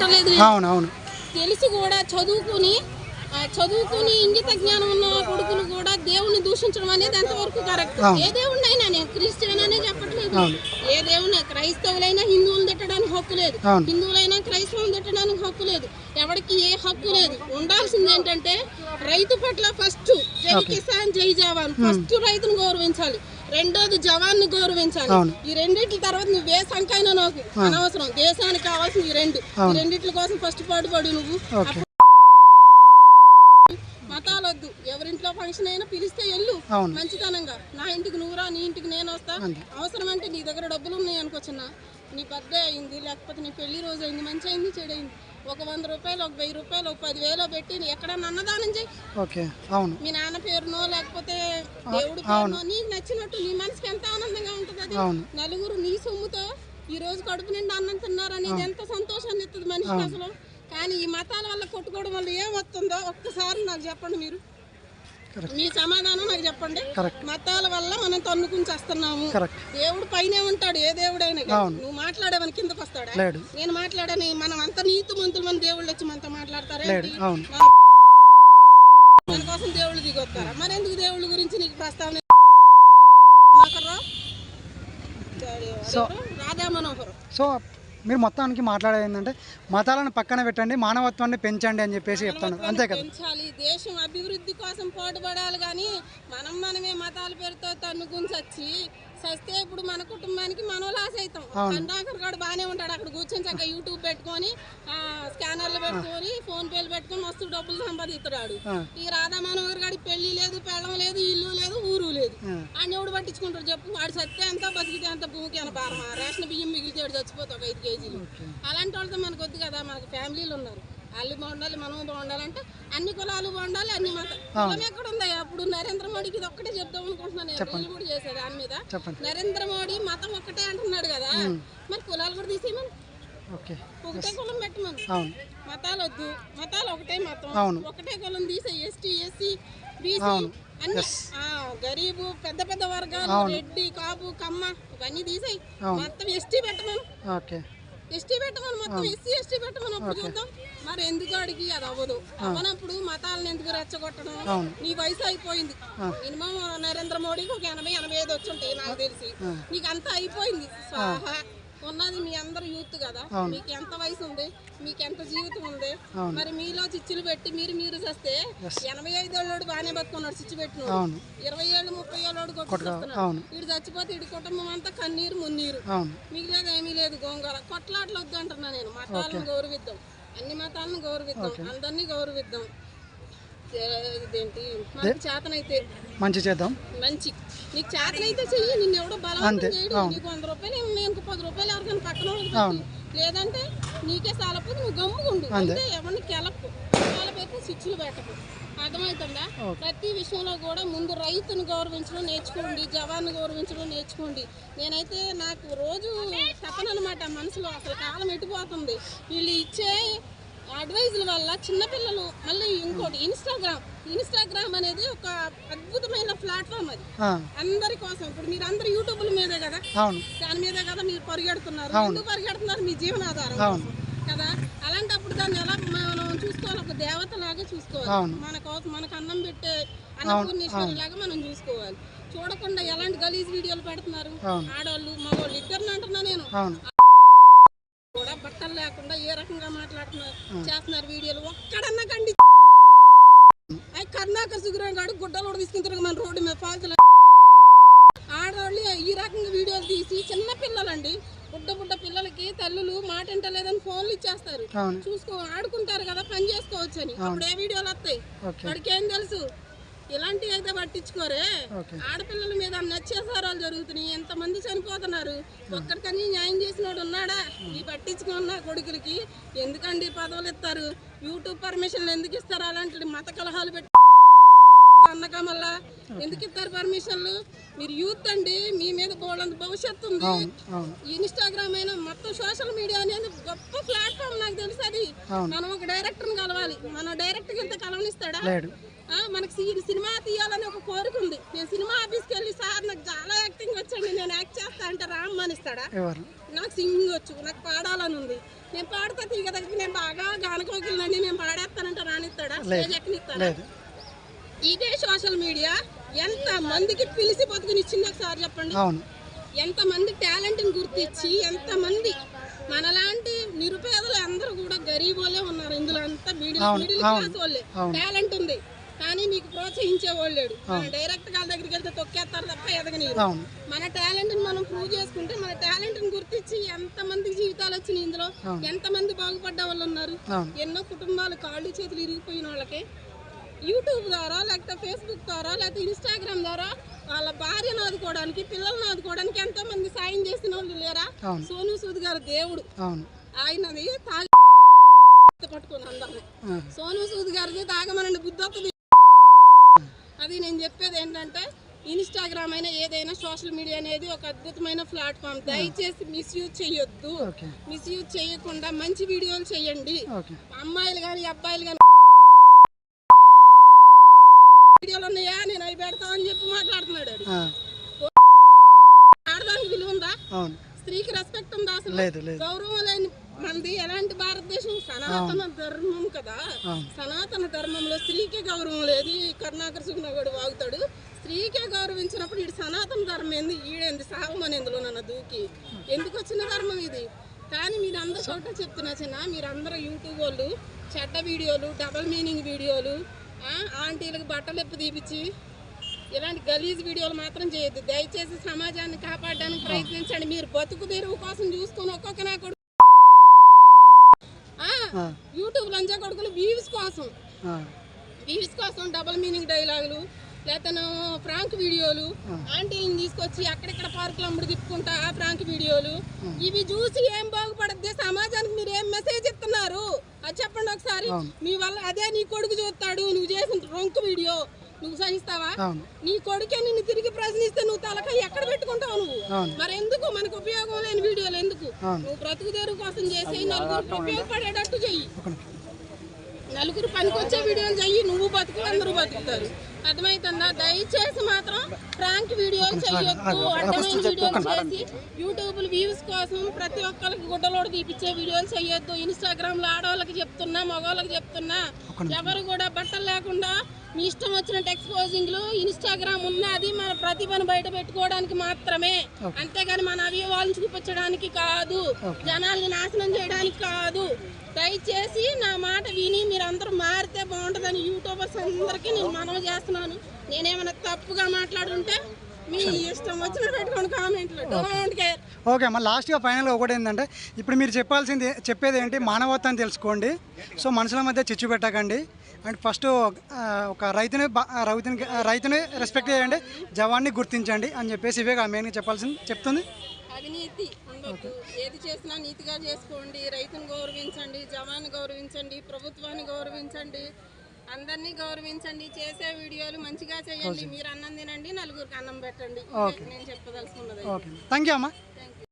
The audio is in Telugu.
అంటలేదు. తెలిసి కూడా చదువుకుని ఇంగిత జ్ఞానం ఉన్న కొడుకులు కూడా దేవుణ్ణి దూషించడం అనేది ఎంతవరకు కరెక్ట్? ఏ దేవుణ్ణి అయినా, నేను క్రిస్టియన్ అనే చెప్పట్లేదు, ఏ దేవుని, క్రైస్తవులైనా హిందువులు తిట్టడానికి హక్కు లేదు, హిందువులైనా క్రైస్తవులు తిట్టడానికి హక్కు లేదు, ఎవరికి ఏ హక్కు లేదు. ఉండాల్సింది ఏంటంటే రైతు పట్ల ఫస్ట్ జై కిసాన్ జై జవాన్, ఫస్ట్ రైతును గౌరవించాలి, రెండోది జవాన్ని గౌరవించాలి. ఈ రెండిట్ల తర్వాత నువ్వు ఏ సంఖ్యైనా నాకు అనవసరం. దేశానికి కావాల్సిన ఈ రెండిట్ల కోసం ఫస్ట్ పాటుపడు నువ్వు. మతాలు వద్దు, ఎవరింట్లో ఫంక్షన్ అయినా పిలిస్తే వెళ్ళు మంచితనంగా. నా ఇంటికి నువ్వురా, నీ ఇంటికి నేను వస్తా. అవసరం అంటే నీ దగ్గర డబ్బులు ఉన్నాయి అనుకోవచ్చున్నా, నీ బర్త్డే అయింది, లేకపోతే నీ పెళ్లి రోజు అయింది, మంచి అయింది, చెడైంది, ఒక 100 రూపాయలు, ఒక 1000 రూపాయలు, ఒక 10,000 పెట్టి ఎక్కడన్నా అన్నదానం చేయి. మీ నాన్న పేరునో లేకపోతే దేవుడి పేరునో నీకు నచ్చినట్టు. నీ మనసుకి ఎంత ఆనందంగా ఉంటుంది అది. నలుగురు నీ సొమ్ముతో ఈ రోజు కడుపు నిండా అన్నం తిన్నారు అనేది ఎంత సంతోషాన్ని ఇస్తుంది మనిషికి అసలు. కానీ ఈ మతాల వల్ల కొట్టుకోవడం వల్ల ఏమొస్తుందో ఒక్కసారి నాకు చెప్పండి, మీరు మీ సమాధానం నాకు చెప్పండి. మతాల వల్ల మనం తన్నుకుని చేస్తున్నాము. దేవుడు పైనే ఉంటాడు, ఏ దేవుడైనా. నువ్వు మాట్లాడేవని కిందకు వస్తాడా? నేను మాట్లాడని మనం అంత నీతి మంతులు, మన దేవుళ్ళు వచ్చి మనతో మాట్లాడతారా? మన కోసం దేవుళ్ళు దిగొస్తారా? మరి ఎందుకు దేవుళ్ళ గురించి నీకు ప్రస్తావన? రాధా మనోహర్. సో మీరు మొత్తానికి మాట్లాడేది ఏంటంటే మతాలను పక్కన పెట్టండి, మానవత్వాన్ని పెంచండి అని చెప్పేసి చెప్తాను, అంతే కదా? పెంచాలి, దేశం అభివృద్ధి కోసం పాటుపడాలి. కానీ మనమే మతాల పేరుతో తన్నుకుని చస్తే ఇప్పుడు మన కుటుంబానికి మనం లాస్ అవుతాం. కండాకర్ కూడా బాగానే ఉంటాడు, అక్కడ కూర్చొని చక్కగా యూట్యూబ్ పెట్టుకొని స్కానర్లు పెట్టుకొని ఫోన్ పేలు పెట్టుకొని మస్తు డబ్బులు సంపాదిస్తున్నాడు. ఈ రాధా మనోహర్ గాడి పెళ్లి లేదు, పెళ్ళం లేదు, ఇల్లు లేదు, ఊరు లేదు. ఆయన ఎవడు పట్టించుకుంటారు చెప్పు? వాడు సత్తే అంతా బతికితే అంత భూమికి అని భారమా? రేషన్ బియ్యం మిగిలితే వాడు చచ్చిపోతావు 5 కేజీలు. అలాంటి వాళ్ళతో మనకు వద్దు కదా. మనకు ఫ్యామిలీలు ఉన్నారు, వాళ్ళు బాగుండాలి, మనం బాగుండాలంటే అన్ని కులాలు బాగుండాలి, అన్ని కులం ఎక్కడ ఉందా? అప్పుడు నరేంద్ర మోడీకి ఇది ఒక్కటే చెప్దాం అనుకుంటున్నాను, నేను కూడా చేసేది దాని మీద. నరేంద్ర మోడీ మతం ఒక్కటే అంటున్నాడు కదా, మరి కులాలు కూడా తీసేయమని, ఒకటే కులం పెట్టమని. మతాలు వద్దు, మతాలు ఒకటే మతం, ఒకటే కులం తీసే. ఎస్టీ, ఎస్సీ, బీసీ అన్ని, గరీబు, పెద్ద పెద్ద వర్గాలు, రెడ్డి, కాపు, కమ్మ ఇవన్నీ తీసేయి. మొత్తం ఎస్టీ పెట్టమని, ఎస్టీ పెట్టమని, మొత్తం ఎస్సీ ఎస్టీ పెట్టమని. అప్పుడు చూద్దాం. మరి ఎందుకు అడిగి అది అవ్వదు. అవ్వనప్పుడు మతాలను ఎందుకు రెచ్చగొట్టడం? నీ వయసు అయిపోయింది, మినిమం నరేంద్ర మోడీకి ఒక 80-85 వచ్చి ఉంటాయి నాకు తెలిసి. నీకు అంతా అయిపోయింది. ఉన్నది మీ అందరు యూత్ కదా, మీకు ఎంత వయసు ఉంది, మీకు ఎంత జీవితం ఉంది? మరి మీలో చిచ్చులు పెట్టి మీరు చేస్తే 85 ఏళ్ళోడు బాగానే బతుకున్నాడు, చిచ్చు పెట్టినాడు. 20 ఏళ్ళు 30 ఏళ్ళోడు కొట్టుకొస్తున్నాడు. వీడు చచ్చిపోతే వీడి కుటుంబం అంతా కన్నీరు మున్నీరు, మిగిలేదు ఏమీ లేదు. గోంగూర కొట్లాట్లు వద్దు అంటున్నా నేను. మతాలను గౌరవిద్దాం, అన్ని మతాలను గౌరవిద్దాం, అందరినీ గౌరవిద్దాం. ఇదేంటి మనకి చేతనైతే మంచి చేద్దాం, మంచి నీకు చేతనైతే చెయ్యి. నిన్ను ఎవడో బలవంతం చేయడు. నీకు 100 రూపాయలు, నేను 10 రూపాయలు ఎవరికైనా పక్కన వాళ్ళకి, లేదంటే నీకే సాలపోతే నువ్వు గమ్ముకుండు అంటే. ఎవరిని కెలపు పెట్టి స్విచ్లు పెట్టకు, అర్థమవుతుందా? ప్రతి విషయంలో కూడా ముందు రైతును గౌరవించడం నేర్చుకోండి, జవాన్ని గౌరవించడం నేర్చుకోండి. నేనైతే నాకు రోజు తప్పనమాట మనసులో, అసలు కాలం ఎట్టిపోతుంది వీళ్ళు ఇచ్చే అడ్వైజుల వల్ల. చిన్నపిల్లలు మళ్ళీ ఇంకోటి ఇన్స్టాగ్రామ్ అనేది ఒక అద్భుతమైన ప్లాట్ఫామ్, అది అందరి కోసం. ఇప్పుడు మీరు అందరు యూట్యూబ్ల మీదే కదా, దాని మీదే కదా మీరు పరిగెడుతున్నారు. ఎందుకు పరిగెడుతున్నారు? మీ జీవనాధారం కదా. అలాంటప్పుడు దాన్ని ఎలా మనం చూసుకోవాలి? ఒక దేవత లాగా చూసుకోవాలి. మన కోసం మనకు అన్నం పెట్టే అన్నపూర్ణేశ్వరి లాగా మనం చూసుకోవాలి. చూడకుండా ఎలాంటి గలీజ్ వీడియోలు పెడుతున్నారు ఆడవాళ్ళు మగవాళ్ళు ఇద్దరిని అంటున్నా నేను. కూడా బట్టలు లేకుండా ఏ రకంగా చేస్తున్నారు వీడియోలు. ఒక్కడన్నా కండి కర్ణాకర్ సుగ్రాం గాడు గుడ్డలు కూడా తీసుకుంటారు మన రోడ్డు మీద ఫాల్తులు. ఆడవాళ్ళు ఈ రకంగా వీడియోలు తీసి, చిన్న పిల్లలండి, బుడ్డ పిల్లలకి తల్లులు మాట వింటలేదని ఫోన్లు ఇచ్చేస్తారు. ఆడుకుంటారు కదా, పని చేసుకోవచ్చు అని. అప్పుడు ఏ వీడియోలు వస్తాయి? వాడికి ఏం తెలుసు? ఇలాంటివి అయితే పట్టించుకోరే. ఆడపిల్లల మీద అత్యాచారాలు జరుగుతున్నాయి, ఎంతమంది చనిపోతున్నారు. ఒక్కడికని న్యాయం చేసినోడు ఉన్నాడా? ఈ పట్టించుకున్న కొడుకులకి ఎందుకండి పదవులు ఇస్తారు? యూట్యూబ్ పర్మిషన్లు ఎందుకు ఇస్తారు? అలాంటి మత కలహాలు పెట్టి అన్నక మళ్ళా ఎందుకు ఇస్తారు పర్మిషన్లు? మీరు యూత్ అండి, మీ మీద బోల్డంత భవిష్యత్తు ఉంది. ఇన్స్టాగ్రామ్ అయినా మొత్తం సోషల్ మీడియా అనేది గొప్ప ప్లాట్ఫామ్. నాకు తెలుసు అది. మనం ఒక డైరెక్టర్ని కలవాలి, మన డైరెక్టర్ ఇంత కలవనిస్తాడా? మనకి సినిమా తీయాలని ఒక కోరిక ఉంది. నేను సినిమా ఆఫీస్కి వెళ్ళి, సార్ నాకు చాలా యాక్టింగ్ వచ్చండి, నేను యాక్ట్ చేస్తా అంటే రామ్మనిస్తాడా? నాకు సింగింగ్ వచ్చు, నాకు పాడాలని ఉంది, నేను పాడతా తీగ దగ్గర, నేను స్టేజ్ ఎక్కనిస్తారా? లేదు. ఇదే సోషల్ మీడియా ఎంత మందికి పిలిచి బతుకునిచ్చింది ఒకసారి చెప్పండి. అవును. ఎంతమంది టాలెంట్ని గుర్తించి ఎంతమంది మనలాంటి నిరుపేదలు అందరూ కూడా గరీబోలే ఉన్నారు ఇందులో అంతా. మిడిల్ క్లాస్ వాళ్ళే టాలెంట్ ఉంది కానీ మీకు ప్రోత్సహించే వాళ్ళు లేడు. డైరెక్ట్ వాళ్ళ దగ్గరికి వెళ్తే తొక్కేస్తారు తప్ప ఎదగనీరు. మన టాలెంట్ ని మనం ప్రూవ్ చేసుకుంటే మన టాలెంట్ ని గుర్తించి ఎంత మందికి జీవితాలు వచ్చినాయి ఇందులో, ఎంత మంది బాగుపడ్డ వాళ్ళు ఉన్నారు. ఎన్నో కుటుంబాలు కాళ్ళు చేతులు ఇరిగిపోయిన వాళ్ళకి యూట్యూబ్ ద్వారా లేకపోతే ఫేస్బుక్ ద్వారా లేకపోతే ఇన్స్టాగ్రామ్ ద్వారా వాళ్ళ భార్యను ఆదుకోవడానికి పిల్లలను ఆదుకోవడానికి ఎంతో మంది సాయం చేసిన వాళ్ళు లేరా? సోను సూద్ గారు దేవుడు, ఆయనది తాగి పట్టుకుని అందరూ. సోను సూద్ గారిది తాగమనండి బుద్ధి వస్తుంది. అది నేను చెప్పేది ఏంటంటే ఇన్స్టాగ్రామ్ అయినా ఏదైనా సోషల్ మీడియా అనేది ఒక అద్భుతమైన ప్లాట్ఫామ్. దయచేసి మిస్యూజ్ చేయొద్దు. మిస్యూజ్ చేయకుండా మంచి వీడియోలు చేయండి. అమ్మాయిలు కానీ అబ్బాయిలు కానీ వీడియోలు ఉన్నాయా నేను అవి పెడతామని చెప్పి మాట్లాడుతున్నాడు. అది ఆడదానికి విలువ ఉందా? స్త్రీకి రెస్పెక్ట్ ఉందా? అసలు గౌరవం లేని మనది ఎలాంటి భారతదేశం? సనాతన ధర్మం కదా. సనాతన ధర్మంలో స్త్రీకే గౌరవం లేదు. కరుణాకర్ సుగుణ కూడా వాగుతాడు. స్త్రీకే గౌరవించినప్పుడు ఇది సనాతన ధర్మం ఏంది? ఈడేంది సాగమని ఎందులో నన్ను దూకి ఎందుకు వచ్చిన ధర్మం ఇది? కానీ మీరు అందరూ చోట చెప్తున్నా చిన్న, మీరందరూ యూట్యూబ్ వాళ్ళు చెడ్డ వీడియోలు, డబల్ మీనింగ్ వీడియోలు, ఆంటీలకు బట్టలు ఎప్పు తీపిచ్చి ఇలాంటి గలీజ్ వీడియోలు మాత్రం చేయొద్దు. దయచేసి సమాజాన్ని కాపాడడానికి ప్రయత్నించండి. మీరు బతుకు తెరువు కోసం చూసుకొని ఒక్కొక్క నా కొడుకు యూట్యూబ్ లంచా కొడుకులు వ్యూస్ కోసం డబల్ మీనింగ్ డైలాగులు లేకపోతే ఫ్రాంక్ వీడియోలు, ఆంటీని తీసుకొచ్చి అక్కడెక్కడ పార్కులు అమ్ముడు తిప్పుకుంటా ఆ ఫ్రాంక్ వీడియోలు, ఇవి చూసి ఏం బాగుపడద్ది? సమాజానికి మీరు ఏం మెసేజ్ ఇస్తున్నారు అది చెప్పండి ఒకసారి. మీ వల్ల అదే నీ కొడుకు చూస్తాడు, నువ్వు చేసిన రొంకు వీడియో నువ్వు సహిస్తావా? నీ కొడుకే నిన్ను తిరిగి ప్రశ్నిస్తే నువ్వు తలకాయ ఎక్కడ పెట్టుకుంటావు నువ్వు? మరి ఎందుకు మనకు ఉపయోగం లేని వీడియోలు ఎందుకు? నువ్వు బ్రతుకు తెరువు కోసం చేసి నలుగురికి ఉపయోగపడేటట్టు చెయ్యి. నలుగురు పనికొచ్చే వీడియోలు చెయ్యి. నువ్వు బతుకు, అందరూ బతుకుతారు. అర్థమవుతుందా? దయచేసి మాత్రం ఫ్రాంక్ వీడియోలు చేయొద్దు. అడ్డమైన వీడియోలు చేసి యూట్యూబ్ వ్యూస్ కోసం ప్రతి ఒక్కరికి గుడ్డలోడు తీపిచ్చే వీడియోలు చేయొద్దు. ఇన్స్టాగ్రామ్ లో ఆడవాళ్ళకి చెప్తున్నా, మగవాళ్ళకి చెప్తున్నా, ఎవరు కూడా బట్టలు లేకుండా మీ ఇష్టం వచ్చినట్టు ఎక్స్పోజింగ్లు. ఇన్స్టాగ్రామ్ ఉన్నది మన ప్రతిభను బయట పెట్టుకోవడానికి మాత్రమే, అంతేగాని మన అవయవాలను చూపించడానికి కాదు, జనాల్ని నాశనం చేయడానికి కాదు. దయచేసి నా మాట విని మీరందరూ మారితే బాగుంటుందని యూట్యూబర్స్ అందరికీ నేను మనవి చేస్తున్నాను. నేనేమైనా తప్పుగా మాట్లాడుంటే మీ ఇష్టం వచ్చిన పెట్టుకోండి కామెంట్లో. Don't care. ఓకే అమ్మ, లాస్ట్గా ఫైనల్గా ఒకటి ఏంటంటే ఇప్పుడు మీరు చెప్పేది ఏంటి? మానవత్వాన్ని తెలుసుకోండి. సో మనుషుల మధ్య చిచ్చు పెట్టకండి. అండ్ ఫస్ట్ ఒక రైతుని రెస్పెక్ట్ చేయండి, జవాన్ని గుర్తించండి అని చెప్పేసి ఇవే మెయిన్గా చెప్తుంది. అవినీతి ఉండొద్దు, ఏది చేసినా నీతిగా చేసుకోండి, రైతును గౌరవించండి, జవాన్ని గౌరవించండి, ప్రభుత్వాన్ని గౌరవించండి, అందరినీ గౌరవించండి. చేసే వీడియోలు మంచిగా చేయండి. మీరు అన్నం తినండి, నలుగురికి అన్నం పెట్టండి. నేను చెప్పదలుచుకున్నది. ఓకే, థ్యాంక్ యూ అమ్మా.